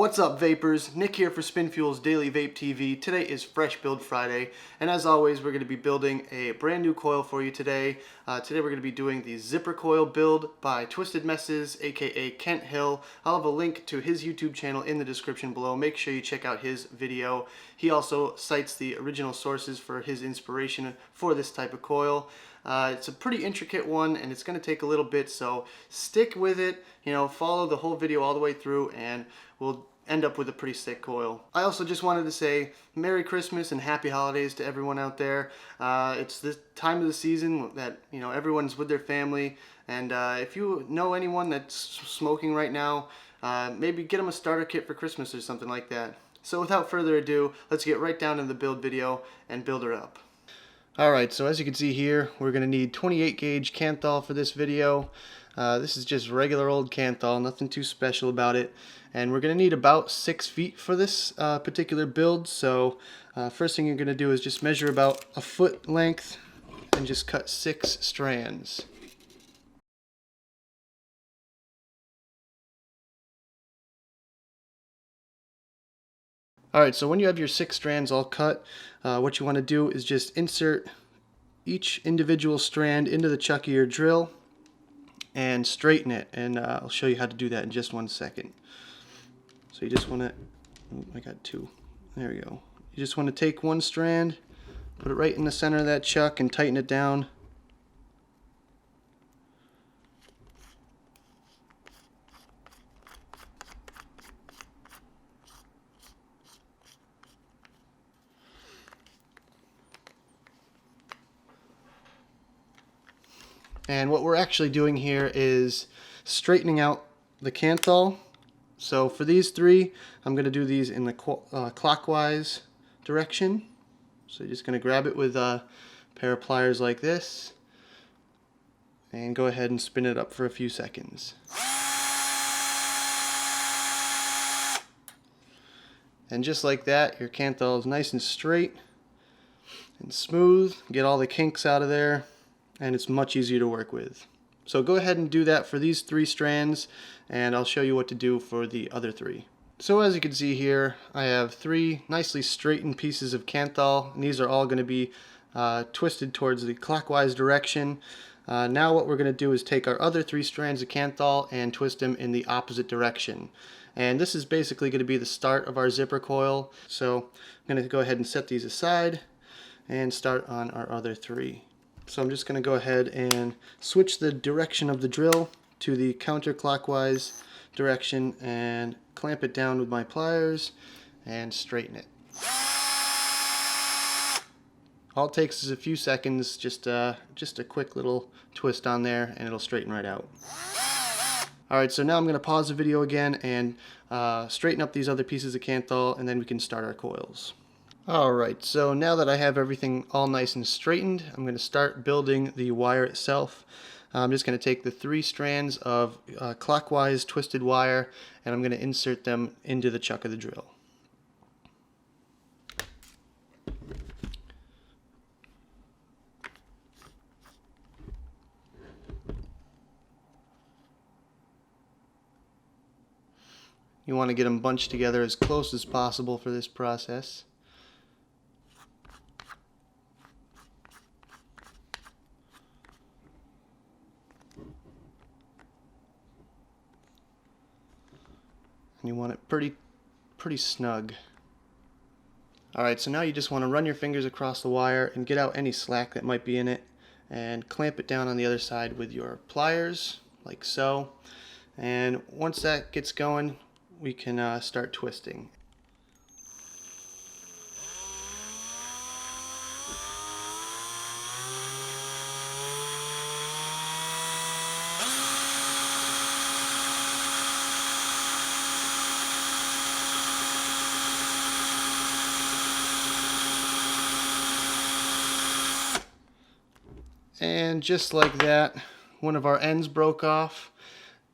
What's up, vapors? Nick here for SpinFuel's Daily Vape TV. Today is Fresh Build Friday, and as always, we're going to be building a brand new coil for you today. Today we're going to be doing the zipper coil build by Twisted Messes, aka Kent Hill. I'll have a link to his YouTube channel in the description below. Make sure you check out his video. He also cites the original sources for his inspiration for this type of coil. It's a pretty intricate one, and it's going to take a little bit, so stick with it. Follow the whole video all the way through, and we'll end up with a pretty sick coil. I also just wanted to say Merry Christmas and Happy Holidays to everyone out there. It's this time of the season that everyone's with their family, and if you know anyone that's smoking right now, maybe get them a starter kit for Christmas or something like that. So without further ado, let's get right down to the build video and build her up. Alright, so as you can see here, we're going to need 28 gauge Kanthal for this video. This is just regular old Kanthal, nothing too special about it. And we're going to need about 6 feet for this particular build. So first thing you're going to do is just measure about a foot length and just cut 6 strands. Alright, so when you have your 6 strands all cut, what you want to do is just insert each individual strand into the chuck of your drill and straighten it, and I'll show you how to do that in just one second. So you just want to, I got 2, there we go. You just want to take one strand, put it right in the center of that chuck and tighten it down. And what we're actually doing here is straightening out the Kanthal. So for these 3, I'm going to do these in the clockwise direction. So you're just going to grab it with a pair of pliers like this and go ahead and spin it up for a few seconds. And just like that, your Kanthal is nice and straight and smooth. Get all the kinks out of there, and it's much easier to work with. So go ahead and do that for these 3 strands, and I'll show you what to do for the other 3. So as you can see here, I have 3 nicely straightened pieces of Kanthal, and these are all going to be twisted towards the clockwise direction. Now what we're going to do is take our other 3 strands of Kanthal and twist them in the opposite direction. And this is basically going to be the start of our zipper coil. So I'm going to go ahead and set these aside and start on our other 3. So I'm just going to go ahead and switch the direction of the drill to the counterclockwise direction and clamp it down with my pliers and straighten it. All it takes is a few seconds, just a quick little twist on there, and it'll straighten right out. Alright, so now I'm going to pause the video again and straighten up these other pieces of Kanthal, and then we can start our coils. Alright, so now that I have everything all nice and straightened, I'm going to start building the wire itself. I'm just going to take the 3 strands of clockwise twisted wire, and I'm going to insert them into the chuck of the drill. You want to get them bunched together as close as possible for this process. And you want it pretty snug. Alright, so now you just want to run your fingers across the wire and get out any slack that might be in it, and clamp it down on the other side with your pliers, like so. And once that gets going, we can start twisting. And just like that, one of our ends broke off.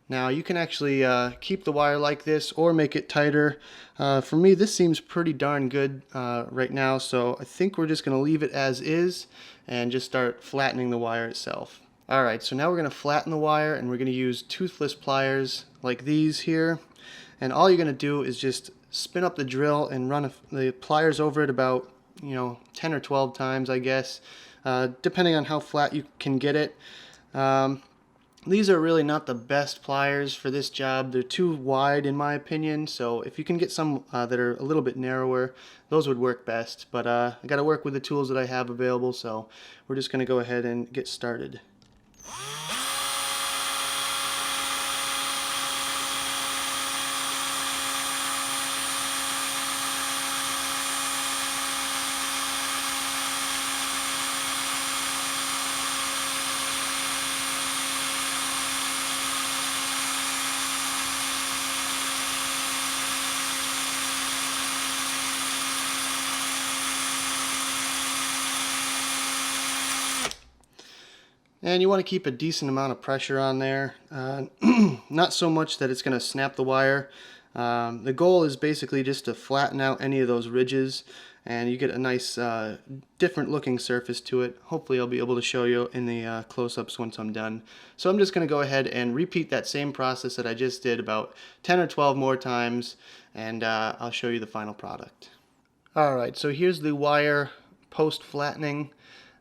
Now you can actually keep the wire like this or make it tighter. For me, this seems pretty darn good right now, so I think we're just going to leave it as is and just start flattening the wire itself. Alright, so now we're going to flatten the wire, and we're going to use toothless pliers like these here. And all you're going to do is just spin up the drill and run the pliers over it about 10 or 12 times, I guess, depending on how flat you can get it. These are really not the best pliers for this job. They're too wide in my opinion, so if you can get some that are a little bit narrower, those would work best. But I got to work with the tools that I have available, so we're just going to go ahead and get started. And you want to keep a decent amount of pressure on there, not so much that it's going to snap the wire. The goal is basically just to flatten out any of those ridges, and you get a nice different looking surface to it. Hopefully I'll be able to show you in the close-ups once I'm done. So I'm just going to go ahead and repeat that same process that I just did about 10 or 12 more times, and I'll show you the final product. Alright, so here's the wire post-flattening.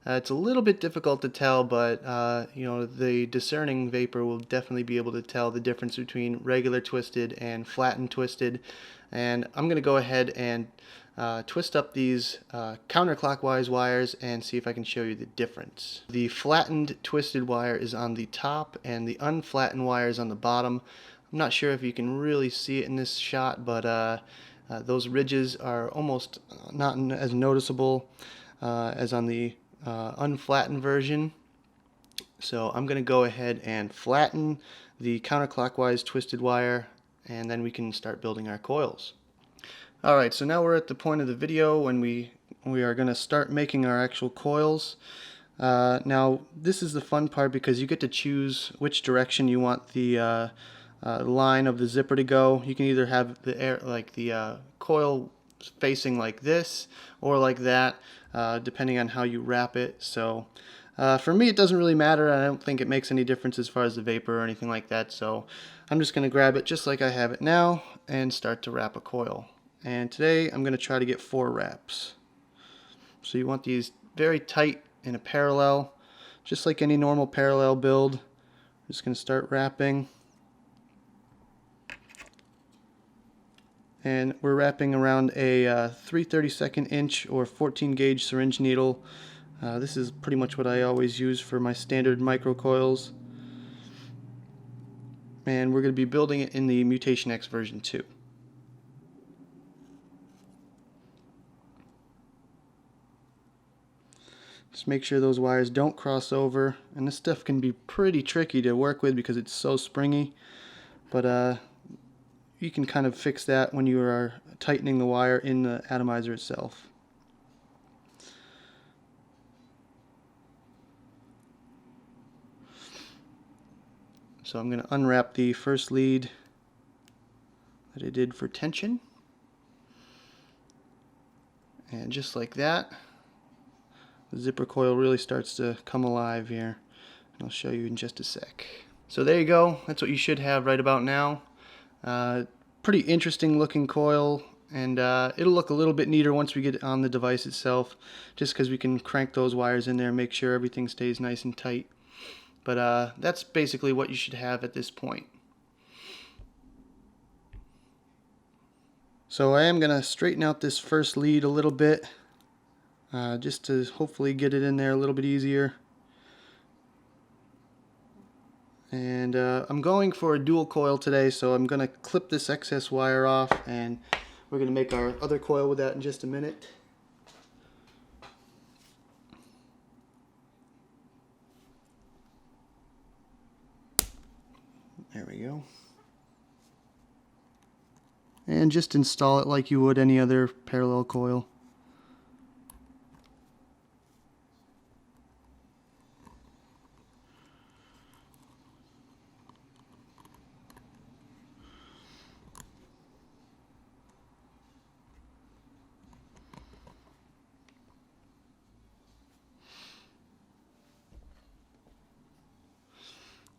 It's a little bit difficult to tell, but the discerning vapor will definitely be able to tell the difference between regular twisted and flattened twisted. And I'm going to go ahead and twist up these counterclockwise wires and see if I can show you the difference. The flattened twisted wire is on the top and the unflattened wire is on the bottom. I'm not sure if you can really see it in this shot, but those ridges are almost not as noticeable as on the unflattened version. So I'm going to go ahead and flatten the counterclockwise twisted wire, and then we can start building our coils. Alright, so now we're at the point of the video when we are going to start making our actual coils. Now this is the fun part because you get to choose which direction you want the line of the zipper to go. You can either have the coil facing like this or like that, depending on how you wrap it. So for me it doesn't really matter. I don't think it makes any difference as far as the vapor or anything like that, so I'm just going to grab it just like I have it now and start to wrap a coil. And today I'm going to try to get 4 wraps. So you want these very tight in a parallel, just like any normal parallel build. I'm just going to start wrapping. And we're wrapping around a 3/32 inch or 14 gauge syringe needle. This is pretty much what I always use for my standard micro coils. And we're going to be building it in the Mutation X version 2. Just make sure those wires don't cross over. And this stuff can be pretty tricky to work with because it's so springy. But you can kind of fix that when you are tightening the wire in the atomizer itself. So I'm going to unwrap the first lead that I did for tension. And just like that, the zipper coil really starts to come alive here. And I'll show you in just a sec. So there you go. That's what you should have right about now. Pretty interesting looking coil, and it'll look a little bit neater once we get on the device itself, just because we can crank those wires in there and make sure everything stays nice and tight. But that's basically what you should have at this point. So I am going to straighten out this first lead a little bit, just to hopefully get it in there a little bit easier. And I'm going for a dual coil today, so I'm going to clip this excess wire off, and we're going to make our other coil with that in just a minute. There we go. And just install it like you would any other parallel coil.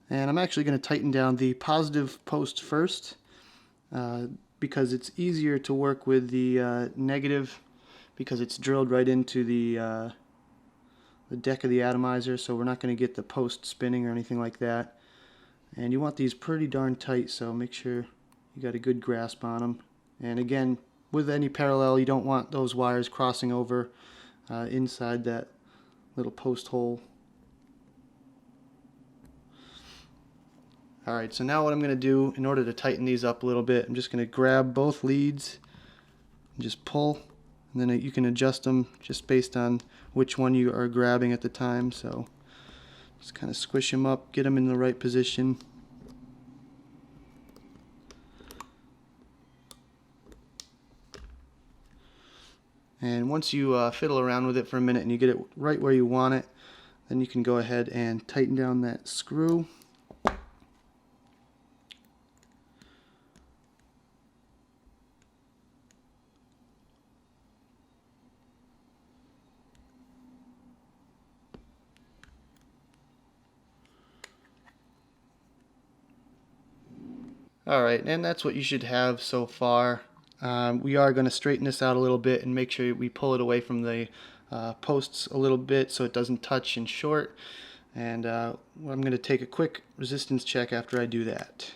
And I'm actually going to tighten down the positive post first, because it's easier to work with the negative because it's drilled right into the deck of the atomizer, so we're not going to get the post spinning or anything like that. And you want these pretty darn tight, so make sure you got a good grasp on them. And again, with any parallel, you don't want those wires crossing over inside that little post hole. Alright, so now what I'm going to do in order to tighten these up a little bit, I'm just going to grab both leads and just pull, and then you can adjust them just based on which one you are grabbing at the time. So just kind of squish them up, get them in the right position. And once you fiddle around with it for a minute and you get it right where you want it, then you can go ahead and tighten down that screw. Alright, and that's what you should have so far. We are going to straighten this out a little bit and make sure we pull it away from the posts a little bit so it doesn't touch and short. And I'm going to take a quick resistance check after I do that.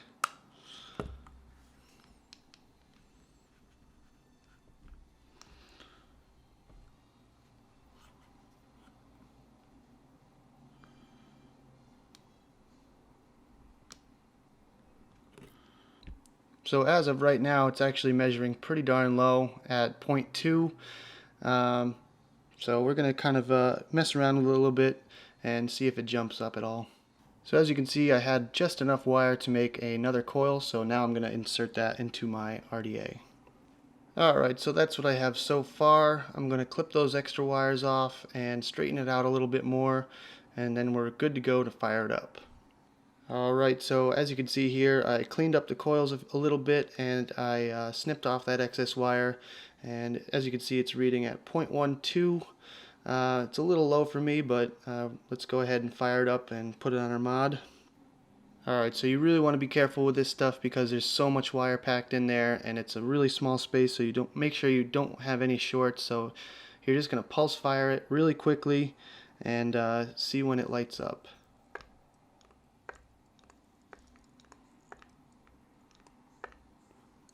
So as of right now, it's actually measuring pretty darn low at 0.2. So we're going to kind of mess around with it a little bit and see if it jumps up at all. So as you can see, I had just enough wire to make another coil, so now I'm going to insert that into my RDA. Alright, so that's what I have so far. I'm going to clip those extra wires off and straighten it out a little bit more, and then we're good to go to fire it up. Alright, so as you can see here, I cleaned up the coils a little bit and I snipped off that excess wire, and as you can see it's reading at 0.12. It's a little low for me, but let's go ahead and fire it up and put it on our mod. Alright, so you really want to be careful with this stuff because there's so much wire packed in there and it's a really small space, so you don't make sure you don't have any shorts. So you're just going to pulse fire it really quickly and see when it lights up.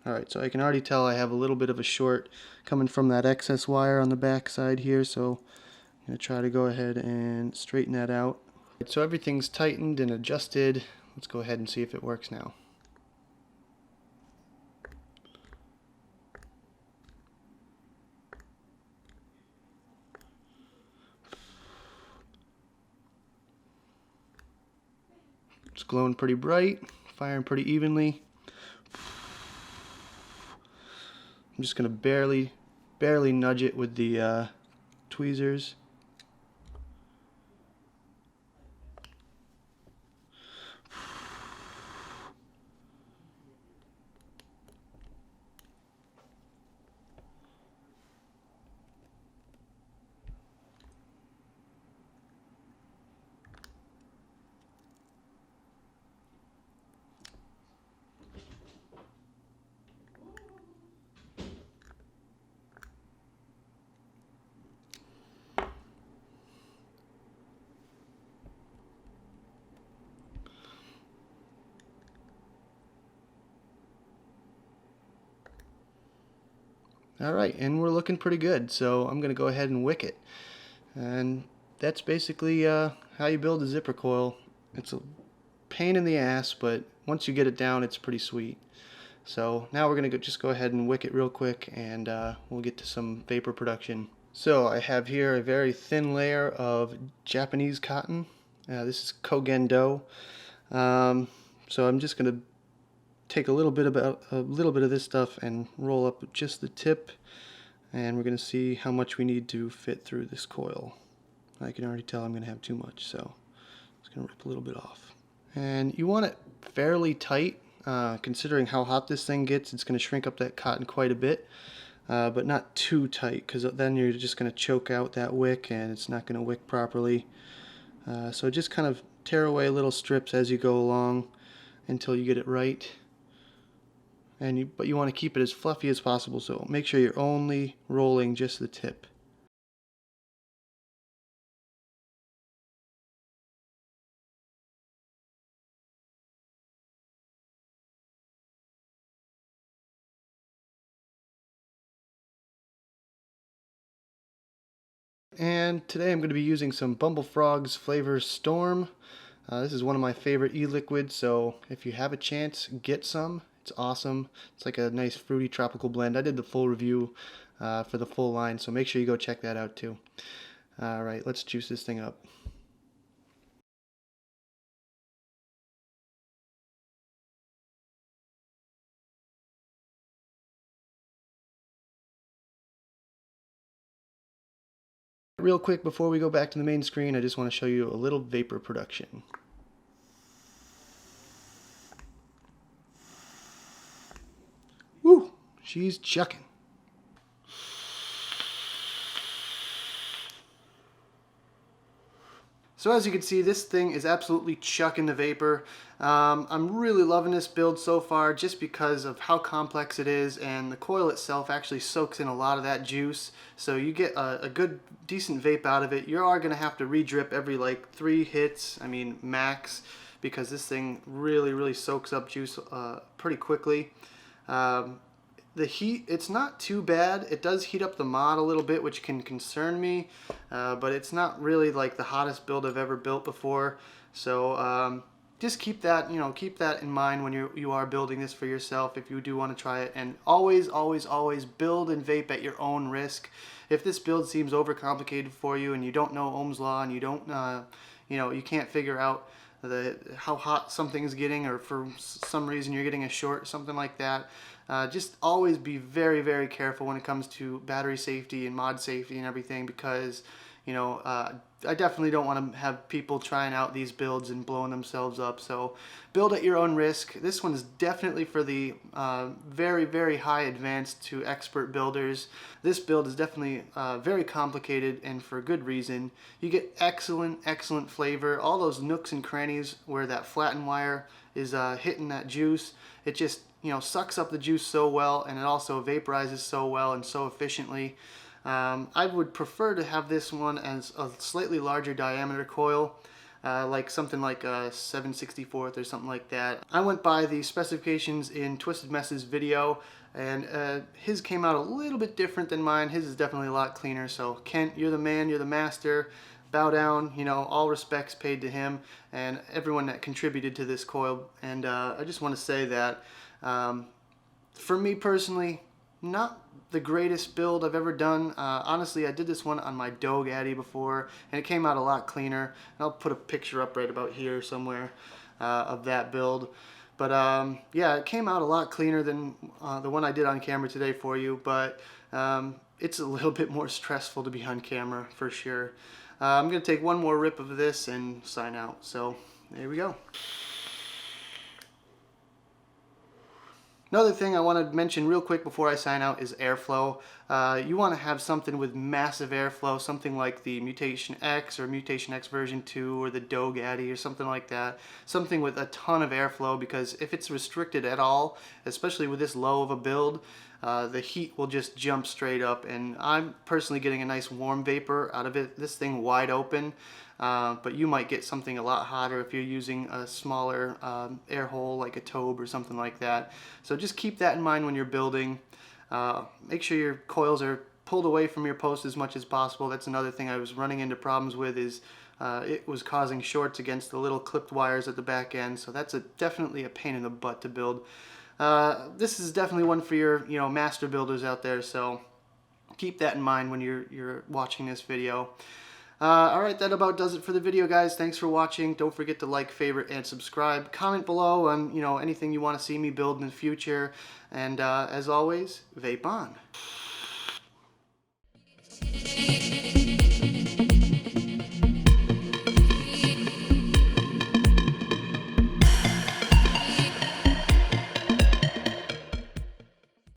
Alright, so I can already tell I have a little bit of a short coming from that excess wire on the back side here, so I'm going to try to go ahead and straighten that out. So everything's tightened and adjusted. Let's go ahead and see if it works now. It's glowing pretty bright, firing pretty evenly. I'm just going to barely nudge it with the tweezers. Alright, and we're looking pretty good, so I'm going to go ahead and wick it. And that's basically how you build a zipper coil. It's a pain in the ass, but once you get it down, it's pretty sweet. So now we're going to just go ahead and wick it real quick, and we'll get to some vapor production. So I have here a very thin layer of Japanese cotton. This is Kogendo. So I'm just going to take a little bit of this stuff and roll up just the tip, and we're going to see how much we need to fit through this coil. I can already tell I'm going to have too much, so I'm just going to rip a little bit off. And you want it fairly tight, considering how hot this thing gets. It's going to shrink up that cotton quite a bit, but not too tight, because then you're just going to choke out that wick and it's not going to wick properly. So just kind of tear away little strips as you go along until you get it right. but you want to keep it as fluffy as possible, so make sure you're only rolling just the tip. And today I'm going to be using some Bumble Frog's Flavor Storm. This is one of my favorite e-liquids, so if you have a chance, get some. It's awesome. It's like a nice fruity tropical blend. I did the full review for the full line, so make sure you go check that out too. Alright, let's juice this thing up. Real quick before we go back to the main screen, I just want to show you a little vapor production. Woo! She's chucking. So as you can see, this thing is absolutely chucking the vapor. I'm really loving this build so far just because of how complex it is, and the coil itself actually soaks in a lot of that juice. So you get a good, decent vape out of it. You are going to have to re-drip every like 3 hits, I mean max, because this thing really soaks up juice pretty quickly. The heat, it's not too bad. It does heat up the mod a little bit, which can concern me, but it's not really like the hottest build I've ever built before. So just keep that, keep that in mind when you are building this for yourself if you do want to try it. And always build and vape at your own risk. If this build seems overcomplicated for you and you don't know Ohm's law and you don't, you can't figure out how hot something is getting, or for some reason you're getting a short, something like that, just always be very careful when it comes to battery safety and mod safety and everything, because I definitely don't want to have people trying out these builds and blowing themselves up. So build at your own risk. This one is definitely for the very high advanced to expert builders. This build is definitely very complicated, and for good reason. You get excellent flavor. All those nooks and crannies where that flattened wire is hitting that juice, it just sucks up the juice so well, and it also vaporizes so well and so efficiently. I would prefer to have this one as a slightly larger diameter coil, like something like a 7/64 or something like that. I went by the specifications in Twisted Mess's video, and his came out a little bit different than mine. His is definitely a lot cleaner, so Kent, you're the man, you're the master. Bow down, all respects paid to him and everyone that contributed to this coil. And I just want to say that for me personally, not the greatest build I've ever done. Honestly, I did this one on my Dog Addy before, and it came out a lot cleaner. And I'll put a picture up right about here somewhere of that build. But yeah, it came out a lot cleaner than the one I did on camera today for you. But it's a little bit more stressful to be on camera for sure. I'm going to take one more rip of this and sign out. So there we go. Another thing I want to mention real quick before I sign out is airflow. You want to have something with massive airflow, something like the Mutation X or Mutation X version 2 or the Dog Addy or something like that. Something with a ton of airflow, because if it's restricted at all, especially with this low of a build, the heat will just jump straight up, and I'm personally getting a nice warm vapor out of it. This thing wide open, but you might get something a lot hotter if you're using a smaller air hole like a Tobe or something like that. So just keep that in mind when you're building. Make sure your coils are pulled away from your post as much as possible. That's another thing I was running into problems with, is it was causing shorts against the little clipped wires at the back end. So that's definitely a pain in the butt to build. This is definitely one for your master builders out there, so keep that in mind when you're watching this video. Alright, that about does it for the video, guys. Thanks for watching. Don't forget to like, favorite, and subscribe. Comment below on anything you want to see me build in the future. And as always, vape on.